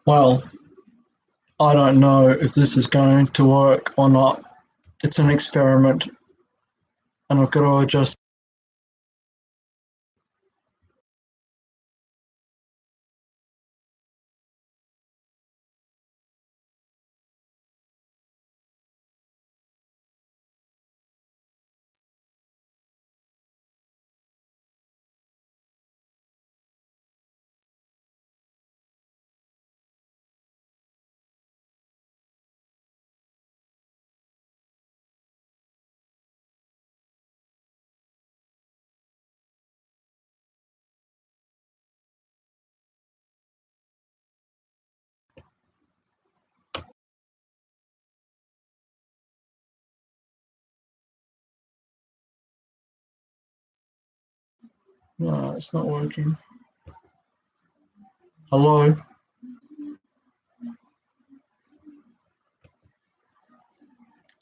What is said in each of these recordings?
Well, I don't know if this is going to work or not. It's an experiment, and I've got to adjust. No, it's not working. Hello?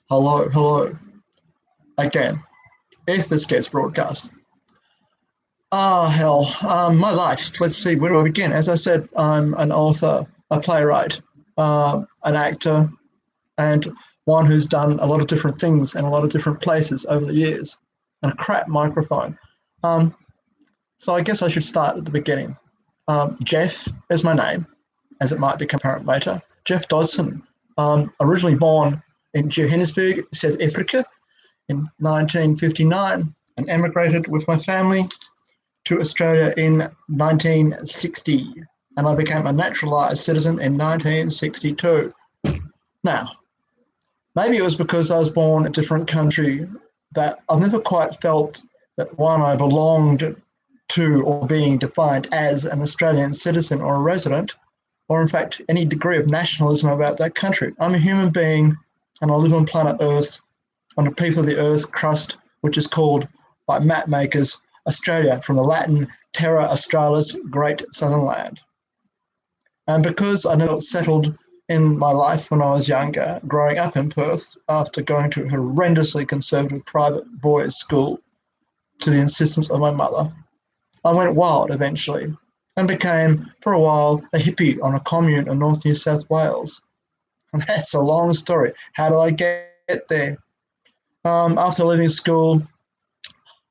Hello? Hello? Again, if this gets broadcast. Ah, hell. My life. Let's see, where do I begin? As I said, I'm an author, a playwright, an actor, and one who's done a lot of different things in a lot of different places over the years, and a crap microphone. Um, so I guess I should start at the beginning. Jeff is my name, as it might become apparent later. Jeff Dodson, originally born in Johannesburg, South Africa, in 1959, and emigrated with my family to Australia in 1960, and I became a naturalised citizen in 1962. Now, maybe it was because I was born in a different country that I've never quite felt that one, I belonged to or being defined as an Australian citizen or a resident, or in fact any degree of nationalism about that country. I'm a human being and I live on planet Earth, on a piece of the Earth's crust, which is called by map makers Australia, from the Latin Terra Australis, Great Southern Land. And because I never settled in my life when I was younger, growing up in Perth after going to a horrendously conservative private boys' school to the insistence of my mother, I went wild eventually and became, for a while, a hippie on a commune in North New South Wales. And that's a long story. How did I get there? After leaving school,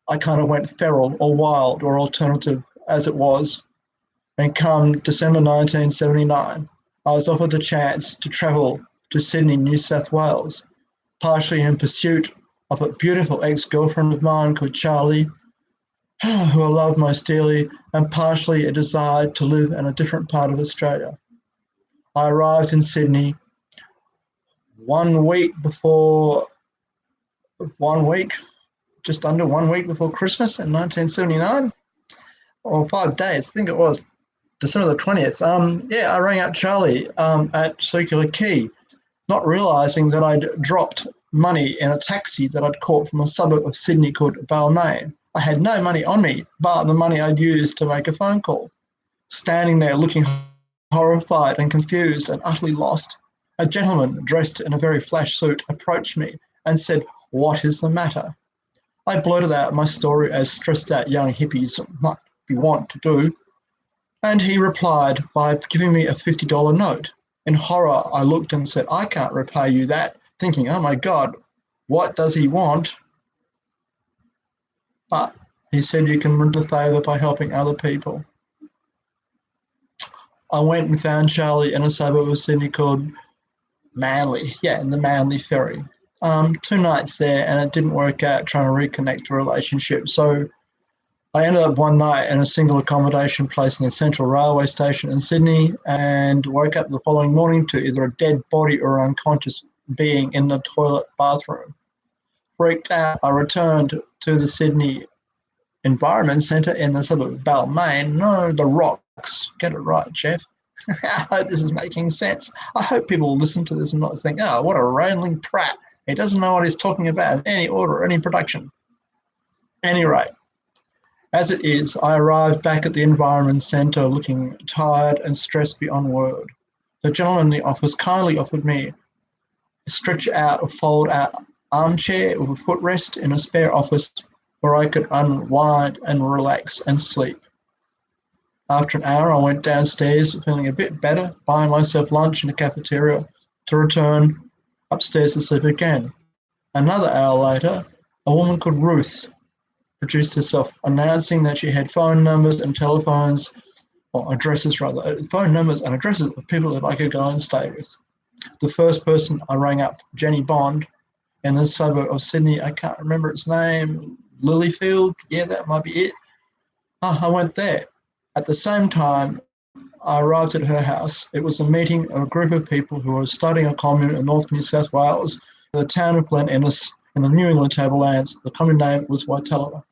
I kind of went feral or wild or alternative as it was. And come December 1979, I was offered the chance to travel to Sydney, New South Wales, partially in pursuit of a beautiful ex-girlfriend of mine called Charlie, who I loved most dearly, and partially a desire to live in a different part of Australia. I arrived in Sydney 1 week before, 1 week, just under 1 week before Christmas in 1979, or 5 days, I think it was, December the 20th. I rang up Charlie at Circular Quay, not realising that I'd dropped money in a taxi that I'd caught from a suburb of Sydney called Balmain. I had no money on me, but the money I'd used to make a phone call. Standing there looking horrified and confused and utterly lost, a gentleman dressed in a very flash suit approached me and said, "What is the matter?" I blurted out my story as stressed out young hippies might be wont to do, and he replied by giving me a $50 note. In horror, I looked and said, "I can't repay you that," thinking, oh my God, what does he want? But he said, "You can return the favour by helping other people." I went and found Charlie in a suburb of Sydney called Manly. Yeah, in the Manly Ferry. 2 nights there, and it didn't work out trying to reconnect the relationship. So I ended up one night in a single accommodation place in the Central Railway Station in Sydney, and woke up the following morning to either a dead body or an unconscious being in the toilet bathroom. Freaked out, I returned to the Sydney Environment Centre in the suburb of Balmain. No, the Rocks. Get it right, Jeff. I hope this is making sense. I hope people will listen to this and not think, oh, what a rambling prat. He doesn't know what he's talking about in any order, any production. Any rate, as it is, I arrived back at the Environment Centre looking tired and stressed beyond word. The gentleman in the office kindly offered me a stretch out or fold out armchair with a footrest in a spare office where I could unwind and relax and sleep. After an hour, I went downstairs feeling a bit better, buying myself lunch in the cafeteria to return upstairs to sleep again. Another hour later, a woman called Ruth produced herself, announcing that she had phone numbers and telephones, or addresses rather, phone numbers and addresses of people that I could go and stay with. The first person I rang up, Jenny Bond, in the suburb of Sydney. I can't remember its name. Lilyfield? Yeah, that might be it. I went there. At the same time, I arrived at her house. It was a meeting of a group of people who were starting a commune in North New South Wales, the town of Glen Innes, in the New England Tablelands. The commune name was Waitela.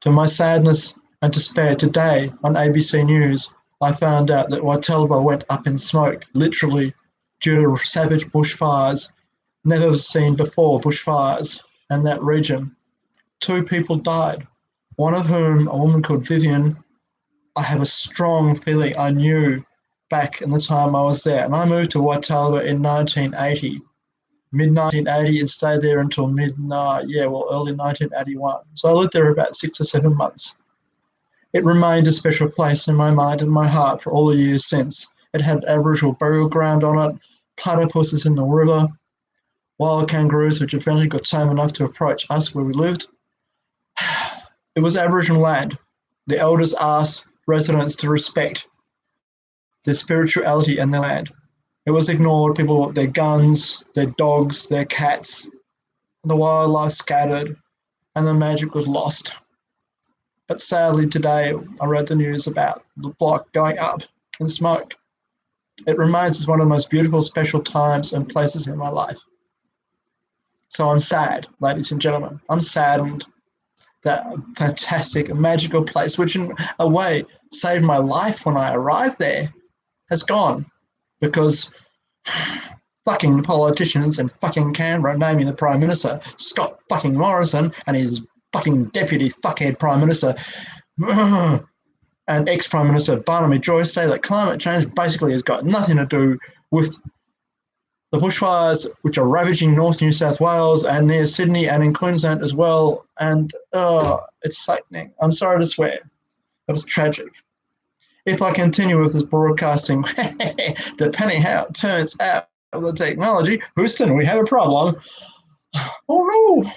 To my sadness and despair, today on ABC News, I found out that Waitela went up in smoke, literally due to savage bushfires, never seen before bushfires in that region. 2 people died, one of whom, a woman called Vivian, I have a strong feeling I knew back in the time I was there. And I moved to Waitela in 1980, mid-1980, and stayed there until early 1981. So I lived there about 6 or 7 months. It remained a special place in my mind and my heart for all the years since. It had Aboriginal burial ground on it, platypuses in the river, wild kangaroos which eventually got tame enough to approach us where we lived. It was Aboriginal land. The elders asked residents to respect their spirituality and their land. It was ignored. People, their guns, their dogs, their cats, the wildlife scattered, and the magic was lost. But sadly today, I read the news about the block going up in smoke. It remains as one of the most beautiful, special times and places in my life. So I'm sad, ladies and gentlemen. I'm saddened that fantastic, magical place, which in a way saved my life when I arrived there, has gone because fucking politicians in fucking Canberra naming the Prime Minister, Scott fucking Morrison, and his fucking deputy fuckhead Prime Minister and ex-Prime Minister Barnaby Joyce say that climate change basically has got nothing to do with the bushfires which are ravaging North New South Wales and near Sydney and in Queensland as well. And it's sickening. I'm sorry to swear, but it's tragic. If I continue with this broadcasting, depending how it turns out with the technology, Houston, we have a problem. Oh no.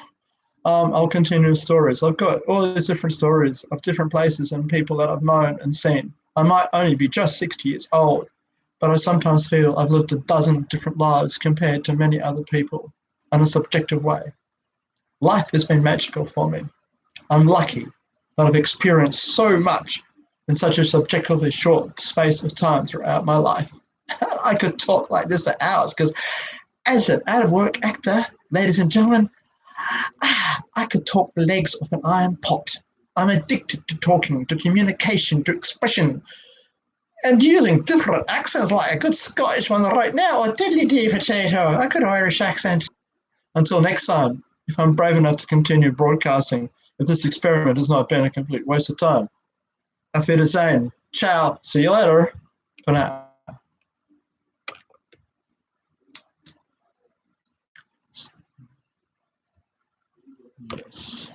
I'll continue with stories. I've got all these different stories of different places and people that I've known and seen. I might only be just 60 years old, but I sometimes feel I've lived a dozen different lives compared to many other people in a subjective way. Life has been magical for me. I'm lucky that I've experienced so much in such a subjectively short space of time throughout my life. I could talk like this for hours because as an out-of-work actor, ladies and gentlemen, I could talk the legs off an iron pot. I'm addicted to talking, to communication, to expression, and using different accents like a good Scottish one right now, or diddly-dee potato, a good Irish accent. Until next time, if I'm brave enough to continue broadcasting, if this experiment has not been a complete waste of time. Auf Wiedersehen. Ciao. See you later. For now. Yes.